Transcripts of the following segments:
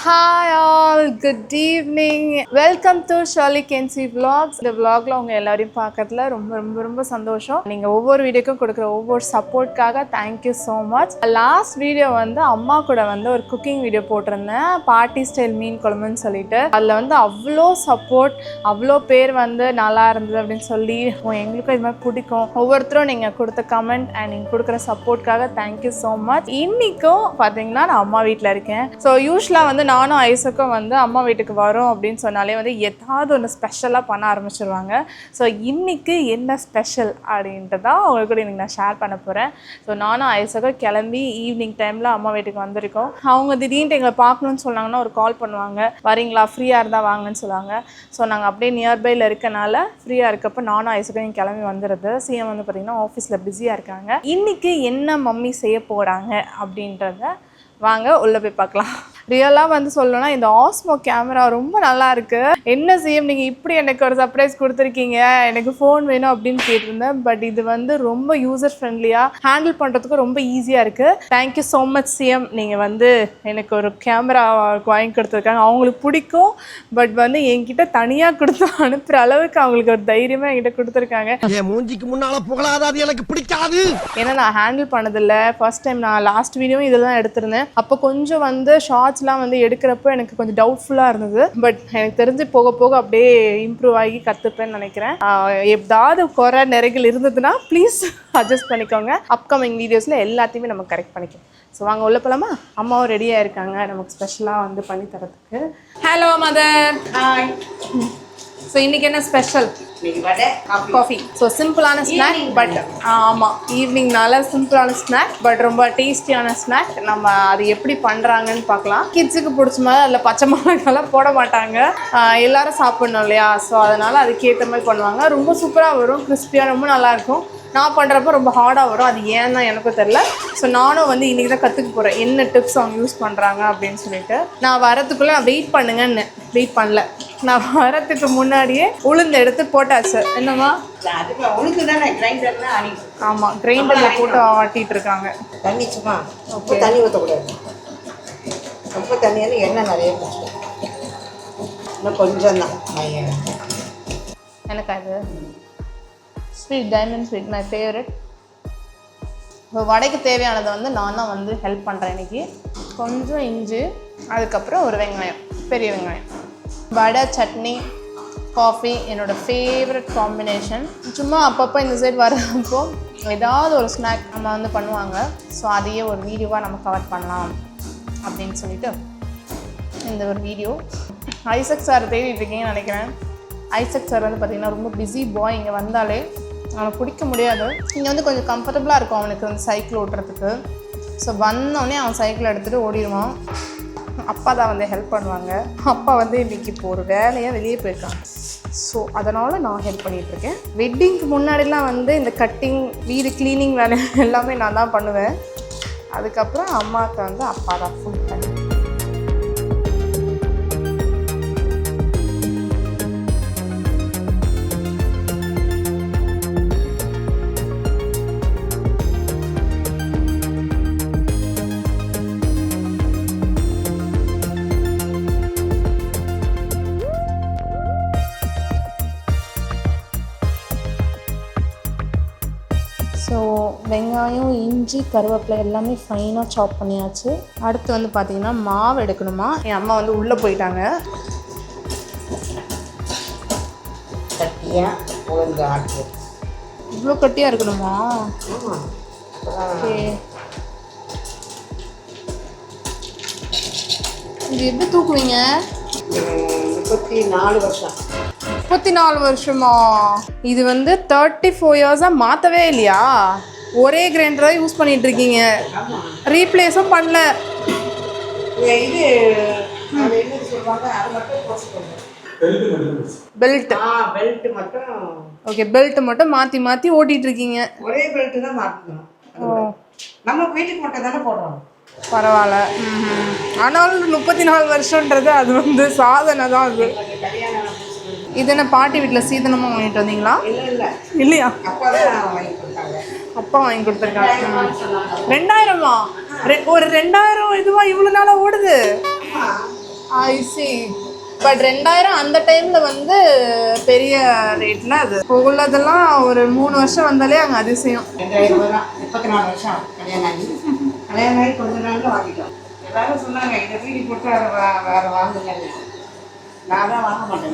Hi all, good evening. Welcome to Shirley Kensi Vlogs. இந்த vlogல உங்க எல்லாரையும் பார்க்கறதுல ரொம்ப சந்தோஷம். நீங்க ஒவ்வொரு வீடியோக்கும் கொடுக்குற ஒவ்வொரு சப்போர்ட்காக thank you so much. Last video வந்து அம்மா கூட வந்து ஒரு குக்கிங் வீடியோ போட்டிருந்தேன், பார்ட்டி ஸ்டைல் மீன் குழம்புன்னு சொல்லிட்டு. அதில் வந்து அவ்வளோ சப்போர்ட், அவ்வளோ பேர் வந்து நல்லா இருந்தது அப்படின்னு சொல்லி எங்களுக்கும் இது மாதிரி பிடிக்கும். ஒவ்வொருத்தரும் நீங்கள் கொடுத்த கமெண்ட் அண்ட் நீங்கள் கொடுக்குற சப்போர்ட்காக thank you so much. இன்னைக்கும் பார்த்தீங்கன்னா நான் அம்மா வீட்டில் இருக்கேன். ஸோ யூஸ்வலாக வந்து நானும் ஐசக்கும் வந்து அம்மா வீட்டுக்கு வரோம் அப்படின்னு சொன்னாலே வந்து ஏதாவது ஒன்று ஸ்பெஷலாக பண்ண ஆரம்பிச்சிருவாங்க. ஸோ இன்றைக்கி என்ன ஸ்பெஷல் அப்படின்ட்டு தான் உங்களுக்கு கூட இன்றைக்கி நான் ஷேர் பண்ண போகிறேன். ஸோ நானும் ஐசக்கும் கிளம்பி ஈவினிங் டைமில் அம்மா வீட்டுக்கு வந்திருக்கோம். அவங்க திடீர்னு எங்களை பார்க்கணுன்னு சொன்னாங்கன்னா ஒரு கால் பண்ணுவாங்க, வரீங்களா, ஃப்ரீயாக இருந்தால் வாங்கன்னு சொல்லுவாங்க. ஸோ நாங்கள் அப்படியே நியர்பையில் இருக்கனால ஃப்ரீயாக இருக்கப்போ நானும் ஐசக்கும் கிளம்பி வந்துடுது. சிஎம் வந்து பார்த்திங்கன்னா ஆஃபீஸில் பிஸியாக இருக்காங்க. இன்றைக்கி என்ன மம்மி செய்ய போகிறாங்க அப்படின்றத வாங்க உள்ளே போய் பார்க்கலாம். ரியலாக வந்து சொல்லணும்னா இந்த ஆஸ்மோ கேமரா ரொம்ப நல்லா இருக்குது. என்ன சிஎம் நீங்கள் இப்படி எனக்கு ஒரு சர்ப்ரைஸ் கொடுத்துருக்கீங்க, எனக்கு ஃபோன் வேணும் அப்படின்னு கேட்டிருந்தேன். பட் இது வந்து ரொம்ப யூசர் ஃப்ரெண்ட்லியாக ஹேண்டில் பண்ணுறதுக்கு ரொம்ப ஈஸியாக இருக்குது. Thank you so much CM. நீங்கள் வந்து எனக்கு ஒரு கேமரா வாங்கி கொடுத்துருக்காங்க, அவங்களுக்கு பிடிக்கும். பட் வந்து என்கிட்ட தனியாக கொடுத்து அனுப்புகிற அளவுக்கு அவங்களுக்கு ஒரு தைரியமாக என்கிட்ட கொடுத்துருக்காங்க. மூஞ்சிக்கு முன்னால் புகழாத அது எனக்கு பிடிக்காது. ஏன்னா நான் ஹேண்டில் பண்ணதில்லை, ஃபர்ஸ்ட் டைம். நான் லாஸ்ட் வீடியோவும் இதில் தான் எடுத்திருந்தேன். அப்போ கொஞ்சம் வந்து ஷார்ட்ஸ்லாம் வந்து எடுக்கிறப்போ எனக்கு கொஞ்சம் டவுட்ஃபுல்லாக இருந்தது. பட் எனக்கு தெரிஞ்சு போக போக அப்படியே இம்ப்ரூவ் ஆகி கற்றுப்பேன்னு நினைக்கிறேன். எப்படாவது குறை நிறைகள் இருந்ததுன்னா ப்ளீஸ் அட்ஜஸ்ட் பண்ணிக்கோங்க. அப்கமிங் வீடியோஸில் எல்லாத்தையுமே நம்ம கரெக்ட் பண்ணிக்கலாம். ஸோ வாங்க உள்ள போகலாமா? அம்மாவும் ரெடியாக இருக்காங்க நமக்கு ஸ்பெஷலாக வந்து பண்ணி தரதுக்கு. Hello mother. ஹாய். ஸோ இன்றைக்கி என்ன ஸ்பெஷல்? காஃபி. ஸோ சிம்பிளான ஸ்நாக், பட் ஆமாம் ஈவினிங்னால சிம்பிளான ஸ்நாக், பட் ரொம்ப டேஸ்டியான ஸ்நாக். நம்ம அது எப்படி பண்ணுறாங்கன்னு பார்க்கலாம். கிட்ஸுக்கு பிடிச்ச மாதிரி அதில் பச்சை மிளகாலாம் போட மாட்டாங்க, எல்லாரும் சாப்பிட்ணும் இல்லையா? ஸோ அதனால் அதுக்கேற்ற மாதிரி பண்ணுவாங்க. ரொம்ப சூப்பராக வரும், கிறிஸ்பியாக, ரொம்ப நல்லாயிருக்கும். நான் பண்ணுறப்ப ரொம்ப ஹார்டாக வரும், அது ஏன் தான் எனக்கும் தெரில. ஸோ நானும் வந்து இன்றைக்கி தான் கற்றுக்க போகிறேன் என்ன டிப்ஸ் அவங்க யூஸ் பண்ணுறாங்க அப்படின்னு சொல்லிட்டு. நான் வரத்துக்குள்ளே நான் வெயிட் பண்ணுங்கன்னு வெயிட் பண்ணல, நான் வரத்துக்கு முன்னாடியே உளுந்து எடுத்து போட்டாச்சு. என்னம்மா? ஆமாம், கிரைண்டரில் போட்டு ஆட்டிகிட்டு இருக்காங்க. தண்ணி சும்மா தண்ணி ஊற்றக்கூடாது, ரொம்ப தண்ணியால் எண்ணெய் நிறைய இன்னும் கொஞ்சம் தான். எனக்கு அது sweet, diamond sweet my favourite. இப்போ வடைக்கு தேவையானதை வந்து நான் தான் வந்து ஹெல்ப் பண்ணுறேன் இன்றைக்கி. கொஞ்சம் இஞ்சி, அதுக்கப்புறம் ஒரு வெங்காயம், பெரிய வெங்காயம். வடை, சட்னி, காஃபி என்னோடய ஃபேவரட் காம்பினேஷன். சும்மா அப்பப்போ இந்த சைடு வரப்போ ஏதாவது ஒரு ஸ்நாக் நம்ம வந்து பண்ணுவாங்க. ஸோ அதையே ஒரு வீடியோவாக நம்ம கவர் பண்ணலாம் அப்படின்னு சொல்லிட்டு இந்த ஒரு வீடியோ. ஐசக் சார் தேடிட்டு இருக்கீங்கன்னு நினைக்கிறேன். ஐசக் சார் வந்து பார்த்திங்கன்னா ரொம்ப பிஸி பாய். இங்கே வந்தாலே அவனுக்கு பிடிக்க முடியாது. இங்கே வந்து கொஞ்சம் கம்ஃபர்டபுளாக இருக்கும் அவனுக்கு வந்து சைக்கிள் ஓட்டுறதுக்கு. ஸோ வந்தோடனே அவன் சைக்கிள் எடுத்துகிட்டு ஓடிடுவான். அப்பா தான் வந்து ஹெல்ப் பண்ணுவாங்க. அப்பா வந்து இன்றைக்கி இப்போ ஒரு வேலையாக வெளியே போயிருக்காங்க. ஸோ அதனால் நான் ஹெல்ப் பண்ணிகிட்ருக்கேன். வெட்டிங்க்கு முன்னாடிலாம் வந்து இந்த கட்டிங், வீடு க்ளீனிங் வேலை எல்லாமே நான் தான் பண்ணுவேன். அதுக்கப்புறம் அம்மாவுக்கு வந்து அப்பா தான் ஃபுல் பண்ணி. ஸோ வெங்காயம், இஞ்சி, கருவேப்பிலை எல்லாமே ஃபைனாக சாப் பண்ணியாச்சு. அடுத்து வந்து பார்த்திங்கன்னா மாவு எடுக்கணுமா. என் அம்மா வந்து உள்ளே போயிட்டாங்க. இவ்வளோ கட்டியாக இருக்கணுமா? ஓகே. இது எப்படி தூக்குவீங்க? 34 வருஷம். 34 வருஷமா? இது வந்து 34 இயர்ஸாக மாற்றவே இல்லையா? ஒரே கிரைண்டரை யூஸ் பண்ணிட்டு இருக்கீங்க, ரீப்ளேஸும் பண்ணல. இது என்ன சொல்லுவாங்க, அது மட்டும் பெல்ட். பெல்ட் மட்டும். ஓகே, பெல்ட் மட்டும் மாற்றி மாற்றி ஓட்டிகிட்டு இருக்கீங்க. ஒரே பெல்ட்டு தான் மாற்றணும். ஓ, நம்ம வீட்டுக்கு மட்டும் தானே போடுறோம். பரவாயில்ல. ஆனாலும் 34 வருஷன்றது அது வந்து சாதனை தான். அது இது என்ன பாட்டி வீட்டில் சீதனமாக வாங்கிட்டு வந்தீங்களா? இல்லையா? அப்பா வாங்கி கொடுத்துருக்காங்க. 2000மா? ஒரு 2000 இதுவா இவ்வளோ நாளாக ஓடுது? ஐசி பட் 2000 அந்த டைமில் வந்து பெரிய ரேட்ல அது இப்போ உள்ளதெல்லாம் ஒரு 3 வருஷம் வந்தாலே அங்கே அதிசயம். 2000 ரூபா தான். 34 வருஷம் கல்யாணம் ஆகி கொஞ்ச நாளில் வாங்கிட்டோம். எல்லாரும் சொன்னாங்க இதை வீடு போட்டு வேறு வாங்குங்க. நான் தான் வாங்க மாட்டேன்.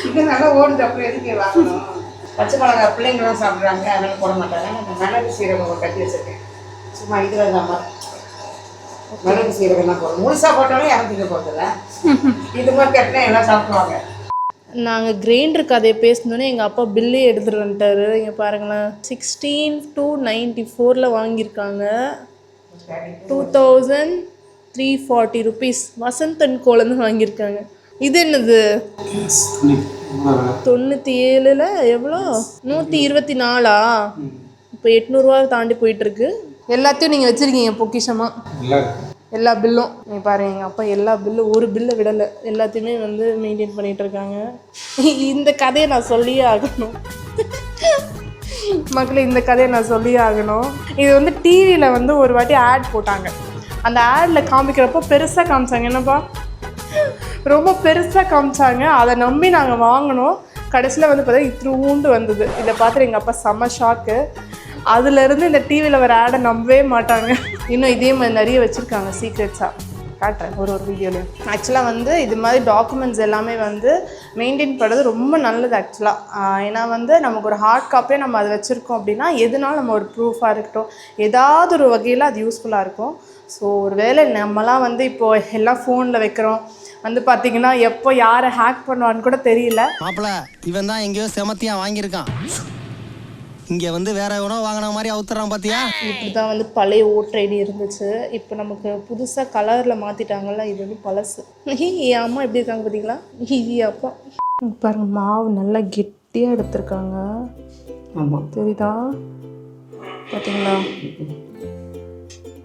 இது நல்லா ஓடுது, அப்புறம் எதுக்கு வாங்கணும்? பச்சை மிளகா பிள்ளைங்களாம் சாப்பிட்றாங்க, அதனால போட மாட்டாங்க. நான் மிளகு சீரகம் கட்டி வச்சுருக்கேன். சும்மா இதில் தான் மிளகு சீரகம் தான் போடுறோம். முழுசாக போட்டாலும் இறந்துக்க போகிறதில்ல. இது மாதிரி கட்டினா எல்லாம் சாப்பிடுவாங்க. நாங்கள் கிரைண்டர் கதையை பேசினோன்னே எங்கள் அப்பா பில்லே எடுத்துகிட்டு வந்துட்டாரு. இங்கே பாருங்களேன், 16,294 வாங்கியிருக்காங்க. 2,340 ருபீஸ் வசந்த் அண்ட் கோலேருந்து வாங்கியிருக்காங்க. இது என்னது 97ல் எவ்வளோ 124? இப்போ 800 தாண்டி போயிட்டுருக்கு. எல்லாத்தையும் நீங்கள் வச்சுருக்கீங்க பொக்கிஷமாக, எல்லா பில்லும். நீங்கள் பாருங்கள், எங்கள் அப்பா எல்லா பில்லும் ஒரு பில்லை விடலை, எல்லாத்தையுமே வந்து மெயின்டைன் பண்ணிகிட்டு இருக்காங்க. இந்த கதையை நான் சொல்லியே ஆகணும் மக்களே, இந்த கதையை நான் சொல்லியே ஆகணும். இது வந்து டிவியில் வந்து ஒரு வாட்டி ஆட் போட்டாங்க. அந்த ஆடில் காமிக்கிறப்போ பெருசாக காமிச்சாங்க. என்னப்பா ரொம்ப பெருசாக காமிச்சாங்க. அதை நம்பி நாங்கள் வாங்கினோம். கடைசியில் வந்து பார்த்தா இத்திரூண்டு வந்தது. இதை பார்த்துட்டு எங்கள் அப்பா செம்ம ஷாக்கு. அதுலேருந்து இந்த டிவியில் வர ஆடை நம்பவே மாட்டாங்க. இன்னும் இதே மாதிரி நிறைய வச்சுருக்காங்க சீக்ரெட்ஸாக, காட்டுறேன் ஒரு வீடியோலையும். ஆக்சுவலாக வந்து இது மாதிரி டாக்குமெண்ட்ஸ் எல்லாமே வந்து மெயின்டைன் பண்ணுறது ரொம்ப நல்லது ஆக்சுவலாக. ஏன்னா வந்து நமக்கு ஒரு ஹார்ட் காப்பியாக நம்ம அதை வச்சுருக்கோம் அப்படின்னா எதுனாலும் நம்ம ஒரு ப்ரூஃபாக இருக்கட்டும், ஏதாவது ஒரு வகையில் அது யூஸ்ஃபுல்லாக இருக்கும். ஸோ ஒரு வேளை நம்மலாம் வந்து இப்போது எல்லாம் ஃபோனில் வைக்கிறோம், வந்து பார்த்தீங்கன்னா எப்போ யாரை ஹேக் பண்ணுவான்னு கூட தெரியல. மாப்பிள்ள இவன் தான் எங்கேயோ செமத்தியாக வாங்கியிருக்கான், இங்கே வந்து வேற உணவு வாங்கின மாதிரி அவுத்துறான் பார்த்தியா. இப்படி தான் வந்து பழைய ஓட்டர் ஐடி இருந்துச்சு. இப்போ நமக்கு புதுசாக கலரில் மாற்றிட்டாங்கல்ல, இது வந்து பழசு. என் அம்மா எப்படி இருக்காங்க பார்த்தீங்களா, இது அப்பா பாருங்க. மாவு நல்லா கெட்டியாக எடுத்திருக்காங்க. ஆமாம், தெரியுதா பார்த்தீங்களா,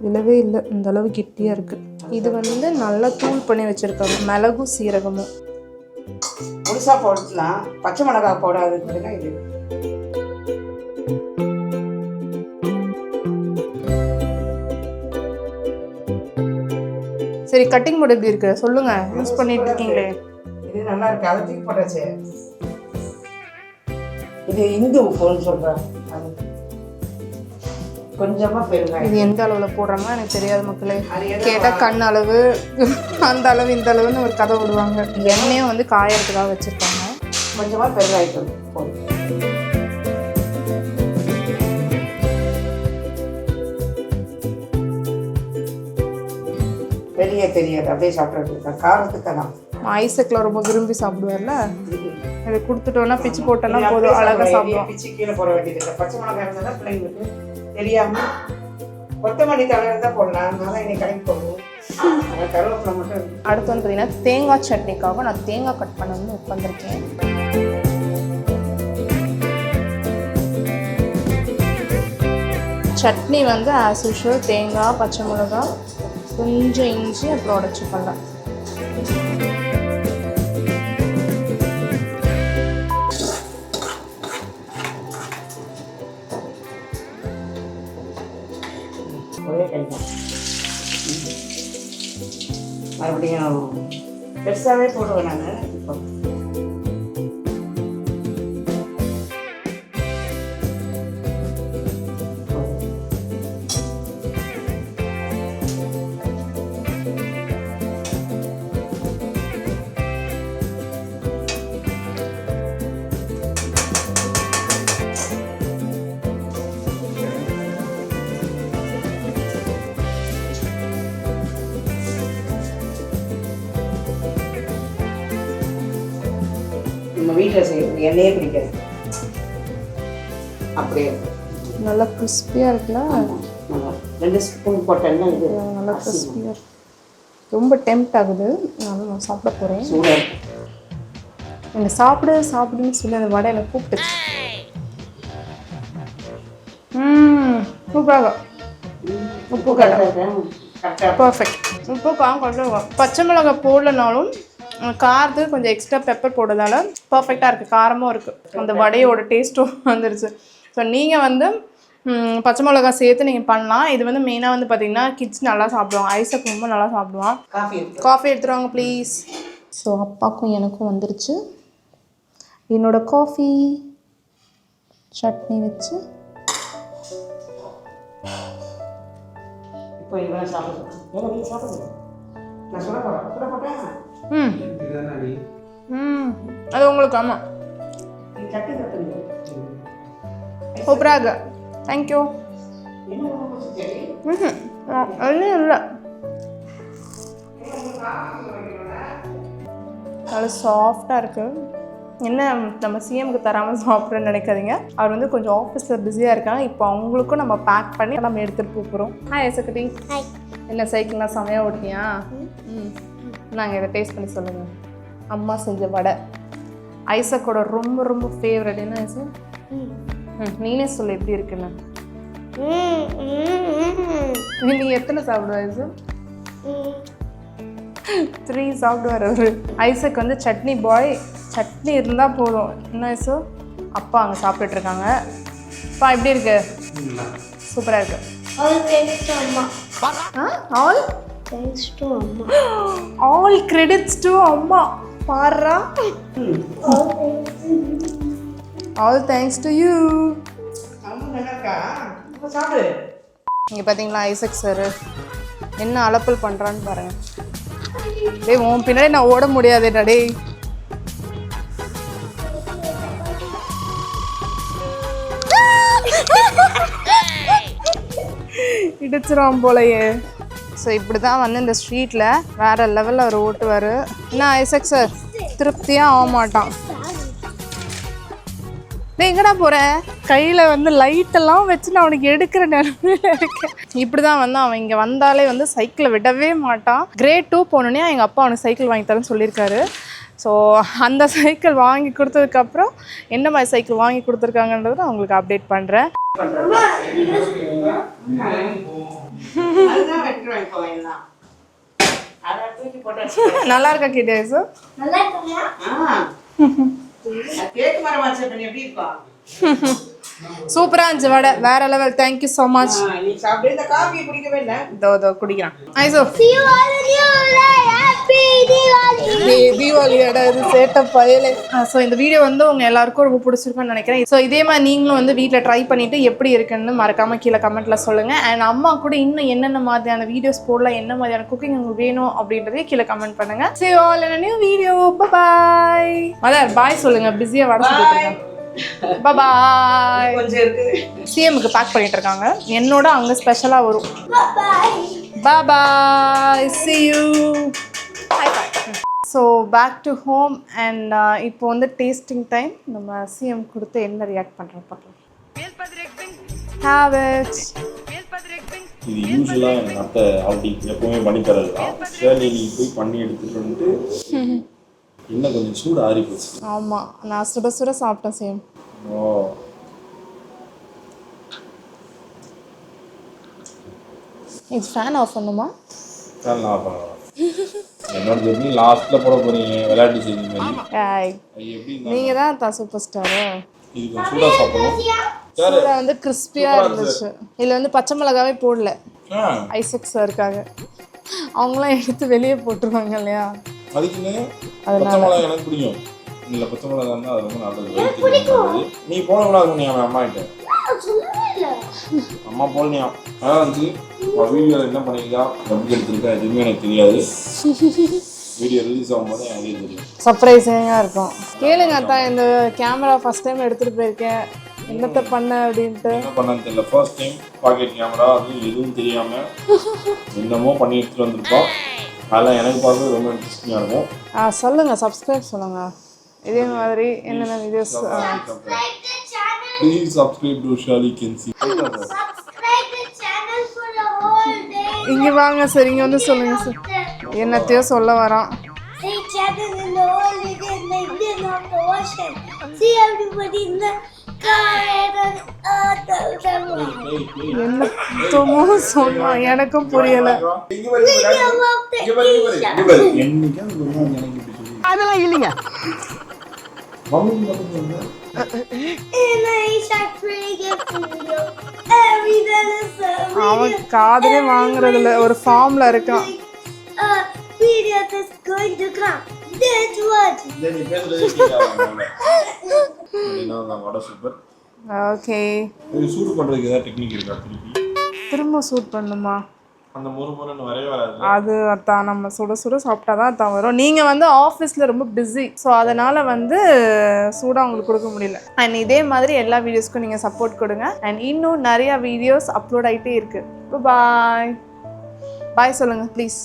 விழவே இல்லை, இந்த அளவு கெட்டியாக இருக்குது. இது வந்து நல்லா தூள் பண்ணி வச்சுருக்காங்க, மிளகும் சீரகமும். முழுசாக போடலாம், பச்சை மிளகா போடாதுன்னா இது. சரி, கட்டிங் போர்டு எப்படி இருக்கு சொல்லுங்க, யூஸ் பண்ணிட்டு இருக்கீங்களே. இது நல்லா இருக்கு, அதை தூக்கி போட்டாச்சு. இது இந்து உப்புன்னு சொல்கிறேன், அது கொஞ்சமாக பெருங்காயம். இது எந்த அளவில் போடுறாங்கன்னா எனக்கு தெரியாது மக்களே. கேட்டால் கண் அளவு அந்த அளவு இந்த அளவுன்னு ஒரு கதை விடுவாங்க. எண்ணெயும் வந்து காயறதுக்காக வச்சுருக்காங்க. கொஞ்சமாக பெருங்காயத்தூள் போடும். பெரிய தெரியாது, அப்படியே சாப்பிட்றது காரத்துக்கு தான். ஐசக்கில் ரொம்ப விரும்பி சாப்பிடுவார்ல, இதை கொடுத்துட்டோன்னா பிச்சு போட்டோன்னா போதும், அழகாக சாப்பிடுவோம். பிச்சு கீழே போட வேண்டியது இல்லை. பச்சை மிளகாய் இருந்தால் தான் பிள்ளைங்களுக்கு தெரியாமல் கொத்தமல்லி தலை தான் போடலாம். அதனால இன்னைக்கு கடைக்கு போடுவோம், கருவேப்பிலை மட்டும். அடுத்து வந்து பார்த்தீங்கன்னா தேங்காய் சட்னிக்காக நான் தேங்காய் கட் பண்ண வந்து உட்காந்துருக்கேன். சட்னி வந்து ஆஸ் யூஷுவல் தேங்காய், பச்சை மிளகாய், கொஞ்சம் இஞ்சி, அப்புறம் உடச்சிக்கல. ஒரே கைதான், மறுபடியும் பெருசாகவே போடுவேன் நான். இப்போ நம்ம வீட்டில் செய்யறது எண்ணெயே பிடிக்காது, அப்படியே நல்லா கிறிஸ்பியாக இருக்குல்ல. நல்லா 2 ஸ்பூன் போட்டேன்னா இது நல்லா கிறிஸ்பியாக இருக்கு. ரொம்ப டெம்ப்ட் ஆகுது, நான் சாப்பிட போகிறேன். சூடாக எனக்கு சாப்பிடுன்னு சொல்லி அந்த வடை எனக்கு கூப்பிட்டு. சூப்பராக உப்பு கரெக்டாக பர்ஃபெக்ட். உப்பு கரெக்டாக. பச்சை மிளகாய் போடலனாலும் காரத்துக்கு கொஞ்சம் எக்ஸ்ட்ரா பெப்பர் போடுறதால பர்ஃபெக்டாக இருக்குது, காரமும் இருக்குது, அந்த வடையோட டேஸ்ட்டும் வந்துருச்சு. ஸோ நீங்கள் வந்து பச்சை மிளகா சேர்த்து நீங்கள் பண்ணலாம். இது வந்து மெயினாக வந்து பார்த்தீங்கன்னா கிட்ஸ் நல்லா சாப்பிடுவாங்க. ஐசக் ரொம்ப நல்லா சாப்பிடுவான். காஃபி எடுத்துருவாங்க ப்ளீஸ். ஸோ அப்பாவுக்கும் எனக்கும் வந்துருச்சு என்னோட காஃபி. சட்னி வச்சு இப்போ இவன் சாப்பிடுது. நான் சொல்ல போட்டேன். அது உங்களுக்கு. ஆமாம், நீ சட்னி கற்றுங்க. சூப்பராக தேங்க்யூ. ஒன்றும் இல்லை, நல்லா சாஃப்டாக இருக்குது. என்ன நம்ம சிஎம்க்கு தராமல் சாப்பிட்றேன்னு நினைக்காதீங்க. அவர் வந்து கொஞ்சம் ஆஃபீஸில் பிஸியாக இருக்காங்க. இப்போ அவங்களுக்கும் நம்ம பேக் பண்ணி நம்ம எடுத்துகிட்டு போகிறோம். ஹாய் ஐசக்குட்டி. என்ன சைக்கிள்லாம் செமையாக ஓட்டியா? நாங்கள் இதை டேஸ்ட் பண்ணி சொல்லுங்கள். அம்மா செஞ்ச வடை ஐசக்கோட ரொம்ப ரொம்ப ஃபேவரட். என்ன ஐசக்? நீனே சொல்லு எப்படி இருக்குன்னு. நீ எத்தனை சாப்பிடுவ ஐசக்? 3 சாப்பிடுவார் அவர். ஐசக் வந்து சட்னி பாய். சட்னி இருந்தால் போதும். என்ன ஐசக்? அப்பா அங்கே சாப்பிட்டுட்ருக்காங்க. அப்பா எப்படி இருக்கு? சூப்பராக இருக்கு. ஆல் கிரெடிட்ஸ் டு அம்மா. பாருடா. All thanks to you. இங்கே பார்த்தீங்களா ஐசக் சார் என்ன அலப்பல் பண்ணுறான்னு பாருங்க. டேய் உன் பின்னாடி நான் ஓட முடியாதேடா டேய். இடிச்சிரும் போலையே. ஸோ இப்படி தான் வந்து இந்த ஸ்ட்ரீட்டில் வேறு லெவலில் அவர் ஓட்டுவார். என்ன ஐசக் சார் திருப்தியாக ஆக மாட்டான். டேய் எங்கடா போகிறேன்? கையில் வந்து லைட்டெல்லாம் வச்சு நான் அவனுக்கு எடுக்கிற நிலைமையில இருக்கேன். இப்படி தான் வந்து அவன் இங்கே வந்தாலே வந்து சைக்கிளை விடவே மாட்டான். கிரேட் 2 போனோடனே எங்கள் அப்பா அவனுக்கு சைக்கிள் வாங்கி தரேன்னு சொல்லியிருக்காரு. ஸோ அந்த சைக்கிள் வாங்கி கொடுத்ததுக்கப்புறம் என்ன மாதிரி சைக்கிள் வாங்கி கொடுத்துருக்காங்கன்றதை நான் உங்களுக்கு அப்டேட் பண்ணுறேன். நல்லா இருக்கா கிட்டே சார்? சூப்பரா இருந்துச்சு வடை. வேற லெவல். Thank you so much. குடிக்கிறான். தீபாவளியோட இது சேட்ட பயலே. ஸோ இந்த வீடியோ வந்து உங்க எல்லாருக்கும் ரொம்ப பிடிச்சிருக்கும்னு நினைக்கிறேன். ஸோ இதே மாதிரி நீங்களும் வந்து வீட்டில் ட்ரை பண்ணிட்டு எப்படி இருக்குன்னு மறக்காம கீழே கமெண்ட்ல சொல்லுங்க. அண்ட் அம்மா கூட இன்னும் என்னென்ன மாதிரியான வீடியோஸ் போடலாம், என்ன மாதிரியான குக்கிங் உங்களுக்கு வேணும் அப்படின்றதே கீழே கமெண்ட் பண்ணுங்க. See you all in a new video. Bye bye. Mother bye சொல்லுங்க. பிஸியா வர சொல்லிட்டு பாய். சிஎம்க்கு பேக் பண்ணிட்டு இருக்காங்க. என்னோட அங்கே ஸ்பெஷலாக வரும். Bye. See you. Bye bye. So back to home and இப்போ வந்து டேஸ்டிங் டைம். நம்ம சிஎம் கொடுத்து என்ன ரியாக்ட் பண்ணுறோம் பார்க்கலாம். இது யூஸ்வலாக எனக்கு அத்தை ஆல்ரெடி எப்பவுமே பண்ணி தரது தான். சரி நீ போய் பண்ணி எடுத்துகிட்டு வந்துட்டு இன்னும் கொஞ்சம் சூடு ஆறி போச்சு. ஆமாம், நான் சுட சுட சாப்பிட்டேன் சிஎம். ஓ இது ஃபேன் ஆஃப் பண்ணுமா? ஃபேன் ஆஃப் பண்ணலாம். என்னோட ஜெர்னி லாஸ்ட்டில் போட போகிறீங்க விளையாட்டு செய்தி மாதிரி. எப்படி நீங்கள் தான் சூப்பர் ஸ்டாரு. இது கொஞ்சம் சூடாக சாப்பிடணும். சூடாக வந்து கிறிஸ்பியாக இருந்துச்சு. இதில் வந்து பச்சை மிளகாவே போடல ஐசக் சாருக்காக. அவங்களாம் எடுத்து வெளியே போட்டுருவாங்க இல்லையா? அதுக்குன்னு பச்சை மிளகா எனக்கு பிடிக்கும். இல்லை பச்சை மிளகா இருந்தால் அது ரொம்ப நல்லது. நீ போடக்கூடாது. நீ அவன் அம்மா கிட்ட அம்மா போடலையா? அதான் இருந்துச்சு. வீடியோவில் என்ன பண்ணியிருக்கா எப்படி எடுத்திருக்கா எதுவுமே எனக்கு தெரியாது. வீடியோ ரிலீஸ் ஆகும்போது எனக்கு தெரியும். சர்ப்ரைசிங்காக இருக்கும். கேளுங்க அத்தா, இந்த கேமரா ஃபர்ஸ்ட் டைம் எடுத்துகிட்டு போயிருக்கேன், என்னத்தை பண்ண அப்படின்ட்டு. என்ன பண்ணன்னு தெரியல. ஃபர்ஸ்ட் டைம் பாக்கெட் கேமரா, அது எதுவும் தெரியாமல் என்னமோ பண்ணி எடுத்துகிட்டு வந்திருக்கோம். அதெல்லாம் எனக்கு பார்க்க ரொம்ப இன்ட்ரெஸ்டிங்காக இருக்கும். சொல்லுங்கள், சப்ஸ்கிரைப் சொல்லுங்கள். இதே மாதிரி என்னென்ன videos. Please subscribe to Shali Kensi. இங்கே வாங்க சார், இங்கே வந்து சொல்லுங்க சார். என்னத்தையோ சொல்ல வரான். என்னத்தமோ சொன்னா எனக்கும் புரியல. அதெல்லாம் இல்லைங்க. And I start playing a video. Every day is a அவன் காதலே வாங்குறதுல ஒரு ஃபார்ம்ல இருக்கான். video that's going to come. That's what. இல்லை நீ பேசுறதே கேட்காத. வடை சூப்பர். ஓகே. இது சூடு பண்ணுறதுக்கு ஏதாவது டெக்னிக் இருக்கா திருப்பி? திரும்ப சூட் பண்ணுமா? அந்த முறுமுறுன்னு வரவே வராது. அது அதான் நம்ம சுட சுட சாப்பிட்டா தான் அதான் வரும். நீங்கள் வந்து ஆஃபீஸில் ரொம்ப பிஸி, ஸோ அதனால் வந்து சூடாக உங்களுக்கு கொடுக்க முடியல. அண்ட் இதே மாதிரி எல்லா வீடியோஸ்க்கும் நீங்கள் சப்போர்ட் கொடுங்க. அண்ட் இன்னும் நிறையா வீடியோஸ் அப்லோட் ஆகிட்டே இருக்குது. பாய் பாய் சொல்லுங்கள் ப்ளீஸ்.